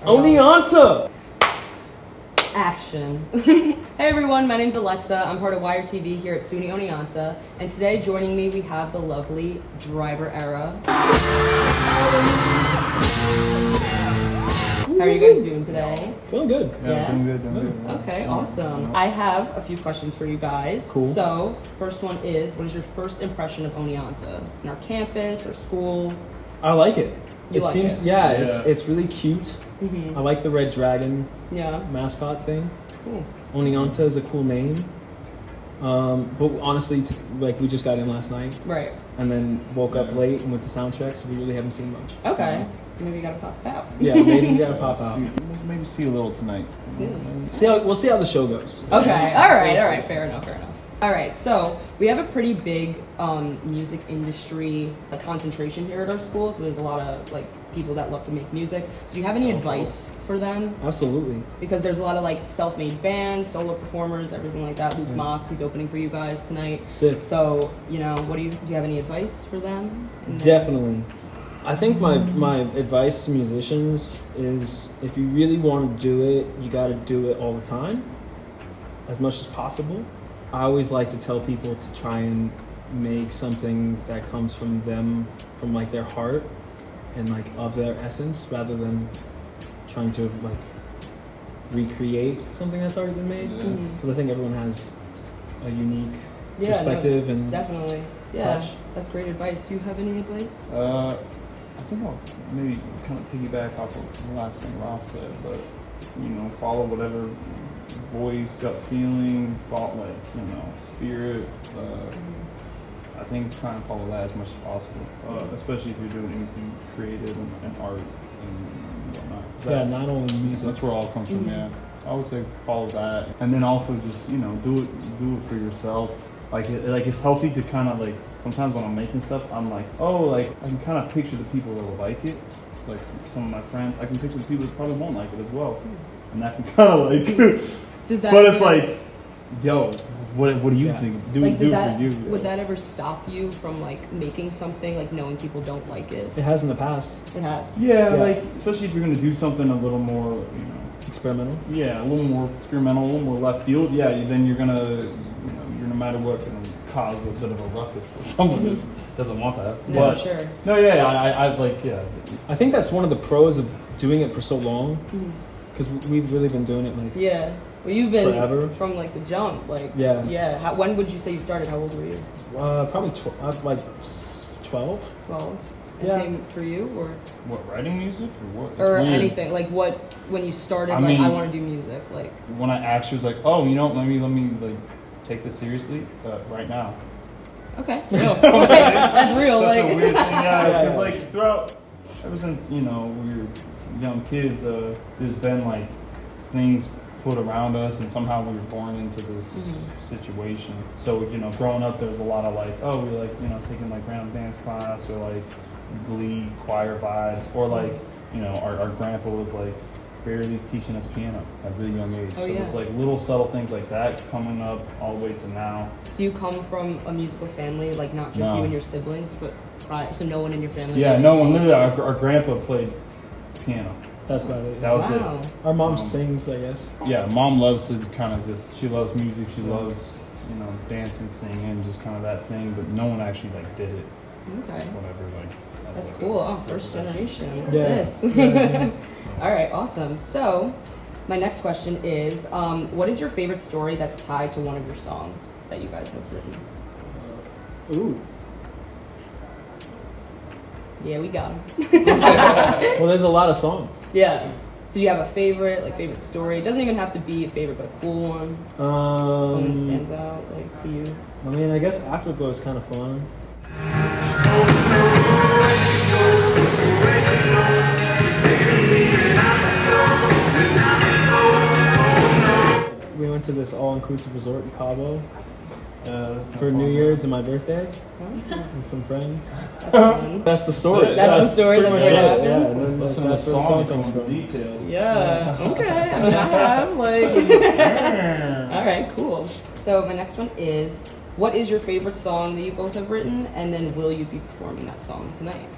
Oneonta! Action. Hey everyone, my name's Alexa. I'm part of Wire TV here at SUNY Oneonta, and today joining me we have the lovely Driver Era. How are you guys doing today? Feeling good. Yeah, doing good. Okay, awesome. I have a few questions for you guys. Cool. So, first one is, what is your first impression of Oneonta? In our campus or school? I like it. It's really cute. Mm-hmm. I like the red dragon mascot thing. Cool. Oneonta is a cool name. But honestly, we just got in last night. Right. And then woke up late and went to sound check, so we really haven't seen much. Okay. So maybe you gotta pop out. Yeah, maybe we gotta pop out. Maybe see a little tonight. Yeah. We'll see how the show goes. Okay. All right. Fair enough. All right. So we have a pretty big music industry concentration here at our school. So there's a lot of people that love to make music. So do you have any advice for them? Absolutely. Because there's a lot of self-made bands, solo performers, everything like that. Luke Mock, he's opening for you guys tonight. Sick. So do you have any advice for them? Definitely. I think my advice to musicians is, if you really want to do it, you got to do it all the time, as much as possible. I always like to tell people to try and make something that comes from them, from their heart and of their essence, rather than trying to recreate something that's already been made. Because I think everyone has a unique perspective and definitely. touch. That's great advice. Do you have any advice? I think I'll maybe kind of piggyback off of the last thing Ross said, but follow whatever voice, gut feeling, spirit. I think try and follow that as much as possible, especially if you're doing anything creative and art and whatnot. Not only music. That's where it all comes from. Yeah, I would say follow that, and then also just do it for yourself. It's healthy to kind of sometimes when I'm making stuff, I'm I can kind of picture the people that will like it. Some of my friends, I can picture the people that probably won't like it as well, and that can kind of Does that? But it's yo, what do you think? Do it for you. Would that ever stop you from making something knowing people don't like it? It has in the past. It has. Yeah, especially if you're gonna do something a little more, experimental. Yeah, a little more experimental, a little more left field. Yeah, then you're gonna, you're no matter what, gonna cause a bit of a ruckus for someone who doesn't want that. Yeah, but, sure. No, I I think that's one of the pros of doing it for so long, because we've really been doing it Yeah. Well, you've been forever. From the jump, Yeah. When would you say you started? How old were you? Probably 12. 12. And same for you, or what, writing music or what? It's or weird. anything when you started? I want to do music. When I actually was let me take this seriously right now. Okay. That's real. Such a weird thing. Yeah, because throughout, ever since we were young kids, there's been things put around us, and somehow we were born into this situation. So growing up, there was a lot of we were taking random dance class or glee choir vibes, or our grandpa was barely teaching us piano at a really young age. It's little subtle things like that coming up all the way to now. Do you come from a musical family, not just you and your siblings, but so no one in your family? Yeah, no one. Literally, our grandpa played piano. That's about it. That was it. Our mom sings, I guess. Yeah, mom loves to she loves music. She loves dancing, singing, just kind of that thing. But no one actually did it. Okay. Whatever. That's cool. Oh, first generation. Yeah. This. All right, awesome. So, my next question is, what is your favorite story that's tied to one of your songs that you guys have written? Ooh. Yeah, we got them. Well, there's a lot of songs. Yeah. So, do you have a favorite story? It doesn't even have to be a favorite, but a cool one. Something that stands out to you. I guess Afterglow is kind of fun. We went to this all-inclusive resort in Cabo for New Year's and my birthday with some friends. That's the story. That's the story. That's what happened. Yeah, and then Listen that's to where the the song song comes from. details. Yeah. Okay. I have All right. Cool. So my next one is, what is your favorite song that you both have written, and then will you be performing that song tonight?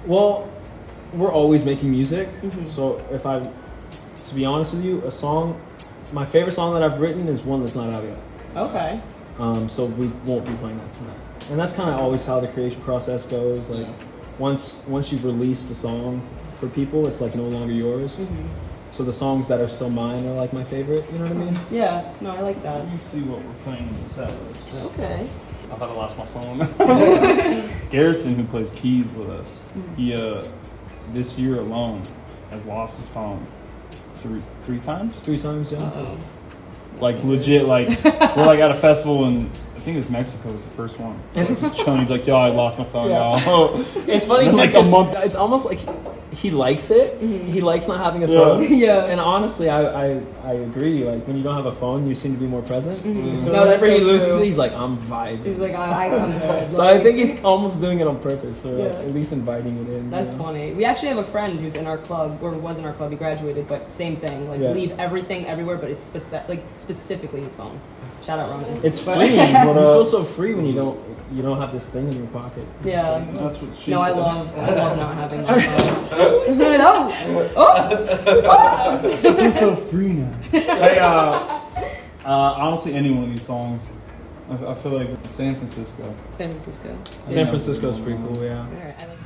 Well, we're always making music. So to be honest with you, my favorite song that I've written is one that's not out yet. Okay. So we won't be playing that tonight. And that's kind of always how the creation process goes. Like once you've released a song for people, it's like no longer yours. So the songs that are still mine are like my favorite. You know what I mean? Yeah. No, I like that. Let me see what we're playing in the set list. Okay. I thought I lost my phone. Garrison, who plays keys with us, he this year alone has lost his phone three times. 3 times, yeah. Uh-oh. Like legit, like we're like at a festival in I think it was Mexico was the first one. Like, just chilling. He's like, yo, I lost my phone, y'all. It's funny. It's like a month. It's almost like he likes it. He likes not having a phone. Yeah. And honestly, I agree. Like when you don't have a phone, you seem to be more present. So No, whenever he that's so loses true. it, he's like, I'm vibing. He's like, I'm good. So I think he's almost doing it on purpose, or like, Yeah. at least inviting it in. That's you know? funny. We actually have a friend who's in our club, or was in our club. He graduated, but same thing. Like leave everything everywhere, but it's specifically his phone. Shout out Ronnie. It's free. You feel so free when you don't have this thing in your pocket. Yeah. That's what she No, said. I love not having that phone. Oh! I feel so free now. Hey, honestly, any one of these songs, I feel like San Francisco. San Francisco. San Francisco's pretty cool, yeah. All right. I like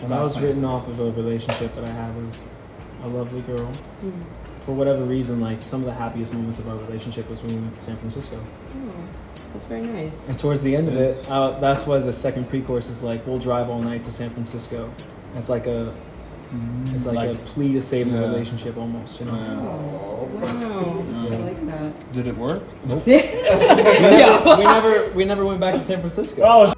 That was written off of a relationship that I had with a lovely girl. For whatever reason, like some of the happiest moments of our relationship was when we went to San Francisco. Oh, that's very nice. And towards the end of it, that's why the second pre-chorus is like, we'll drive all night to San Francisco. It's like a plea to save the relationship almost, you know? Oh, wow. I like that. Did it work? Nope. Yeah. we never went back to San Francisco. Oh,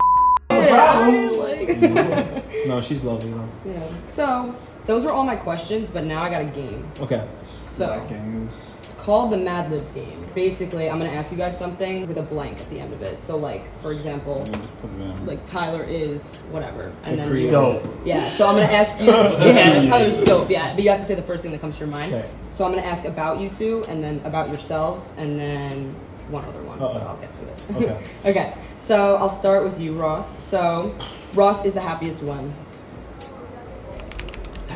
No, she's lovely though. Yeah. So, those were all my questions, but now I got a game. Okay. So, games. it's called the Mad Libs game. Basically, I'm going to ask you guys something with a blank at the end of it. So, like, for example, Just put it in. like Tyler is whatever. And The then creator. Dope. Yeah, so I'm going to ask you. Yeah, Tyler's dope, yeah. But you have to say the first thing that comes to your mind. Okay. So, I'm going to ask about you two, and then about yourselves, and then one other one. But I'll get to it. Okay. Okay, so I'll start with you, Ross. So, Ross is the happiest one.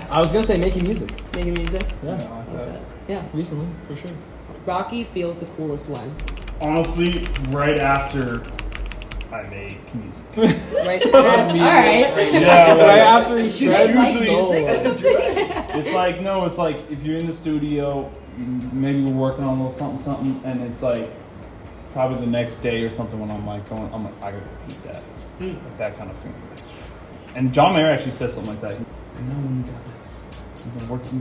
I was gonna say making music. Making music? Yeah. Yeah. Recently, for sure. Rocky feels the coolest when. Honestly, right after I make music. Right? Alright. Yeah, Right after he You guys like shreds music? It's like if you're in the studio, maybe we're working on a little something, and it's like probably the next day or something when I'm like I gotta repeat that, like that kind of feeling. And John Mayer actually said something like that. You know when you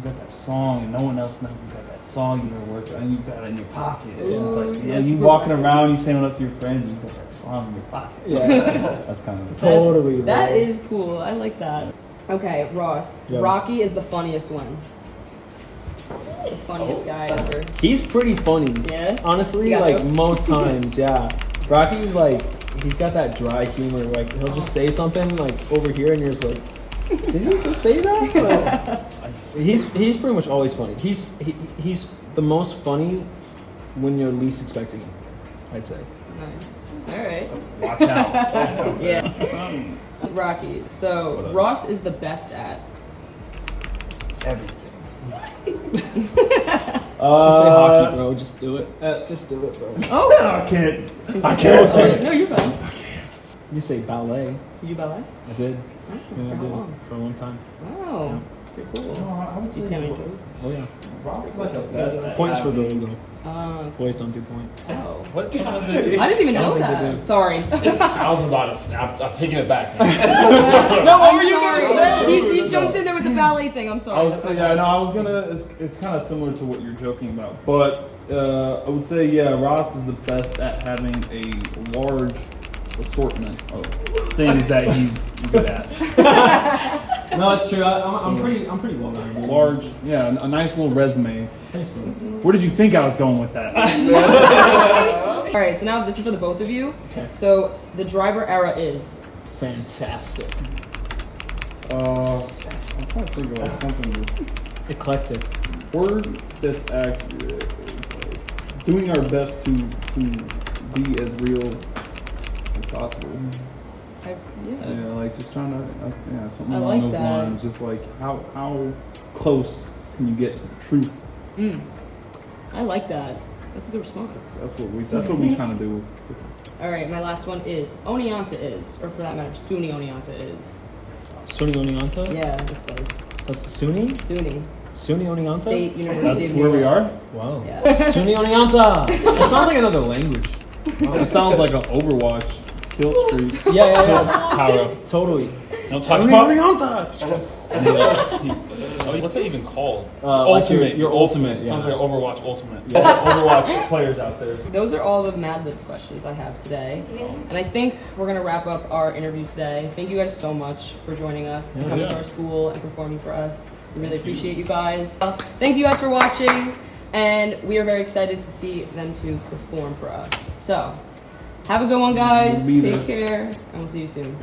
got that song, and no one else knows you got that song you're gonna work with, and you got it in your pocket. And it's like, yeah, you walking around, you saying up to your friends, and you got that song in your pocket. Yeah. That's kind of Totally. That bro. is cool. I like that. Okay, Ross. Yeah. Rocky is the funniest one. The funniest guy ever. He's pretty funny. Yeah? Honestly, You got like jokes? most times, yeah. Rocky's like, he's got that dry humor. Like he'll just say something like over here, and you're just like, did he just say that? Like, he's pretty much always funny. He's the most funny when you're least expecting him, I'd say. Nice. Alright. watch out. Yeah. Rocky. So, Whatever. Ross is the best at. Everything. Just say hockey, bro. Just do it. Just do it, bro. Oh! I can't. I can't. Sorry. No, you're fine. You say ballet. Did you ballet? I did. Oh, Yeah, for I how did. long? For a long time. Oh, pretty cool. I would You say stand on toes? Oh yeah. Ross is like the best. Points for girls though. Oh. Boys don't do point. Oh. What? I didn't even know think they that. did. Sorry. I was about to. I'm taking it back. No, what were you sorry. gonna say? You jumped in there with the ballet thing. I'm sorry. I was gonna. It's kind of similar to what you're joking about, but I would say Ross is the best at having a large assortment of things that he's good at. No, it's true. I'm pretty well rounded. Large, a nice little resume. Thanks, man. Where did you think I was going with that? All right, so now this is for the both of you. Okay. So the driver era is. Fantastic. I'm trying to think of something. Eclectic. Word that's accurate is like doing our best to be as real as possible. Yeah, like just trying to, something along those lines. Just like how close can you get to the truth? I like that. That's a good response. That's what we trying to do. All right, my last one is Oneonta is, or for that matter, SUNY Oneonta is. SUNY Oneonta? Yeah, this place. That's SUNY? SUNY Oneonta? State University That's of New where we York. are? Wow. Yeah. SUNY Oneonta! It sounds like another language. It sounds like an Overwatch kill streak. Yeah. Power up. Totally. No touch SUNY Oneonta! What's that even called? Ultimate. Your ultimate. Yeah. Sounds like Overwatch Ultimate. Yeah, Overwatch players out there. Those are all the Mad Libs questions I have today. And I think we're going to wrap up our interview today. Thank you guys so much for joining us, and coming to our school and performing for us. We really appreciate you guys. Thank you guys for watching, and we are very excited to see them to perform for us. So, have a good one, guys. Take care, and we'll see you soon.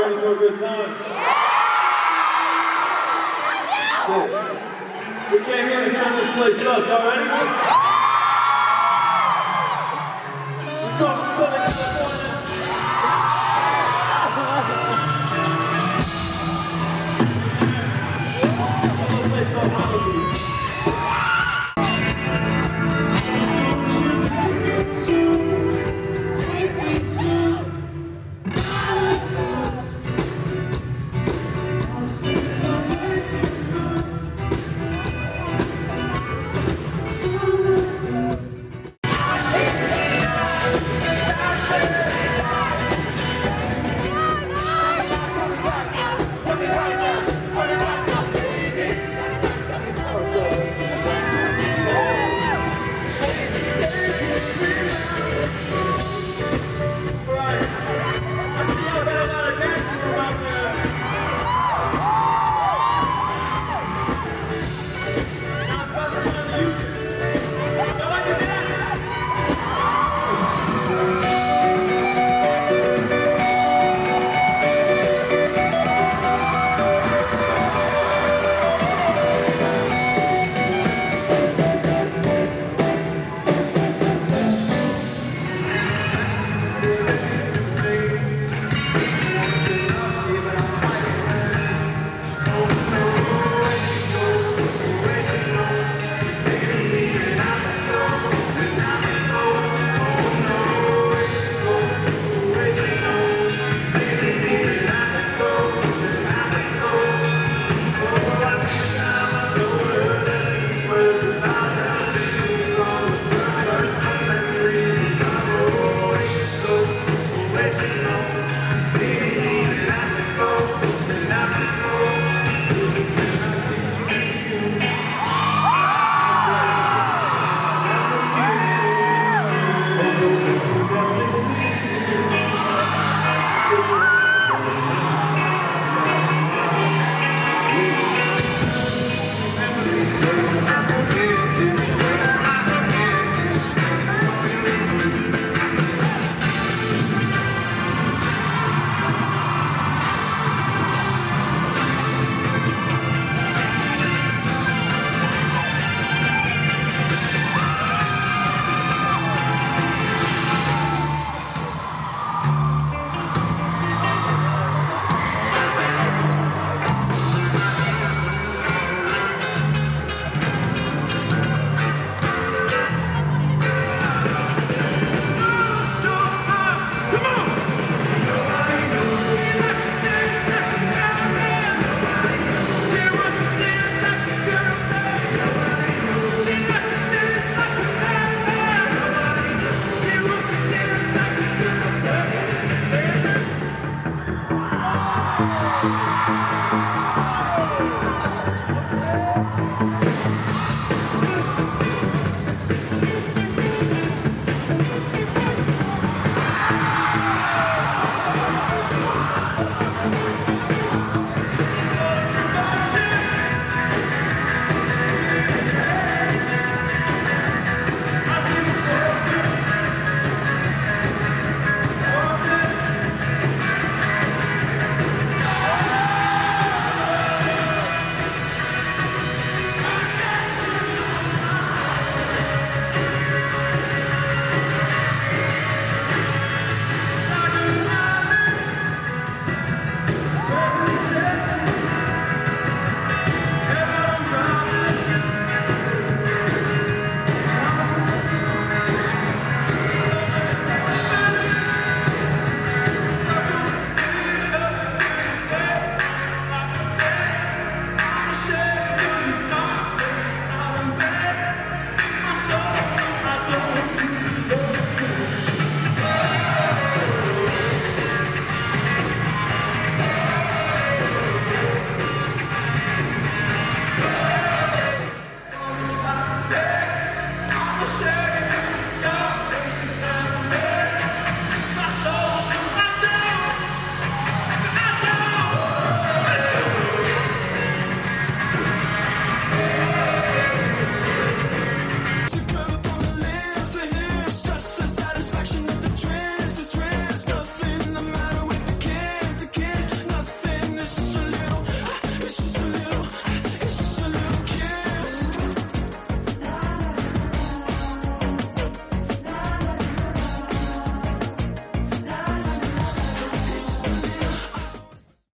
Ready for a good time? We came here to turn this place up. Y'all ready?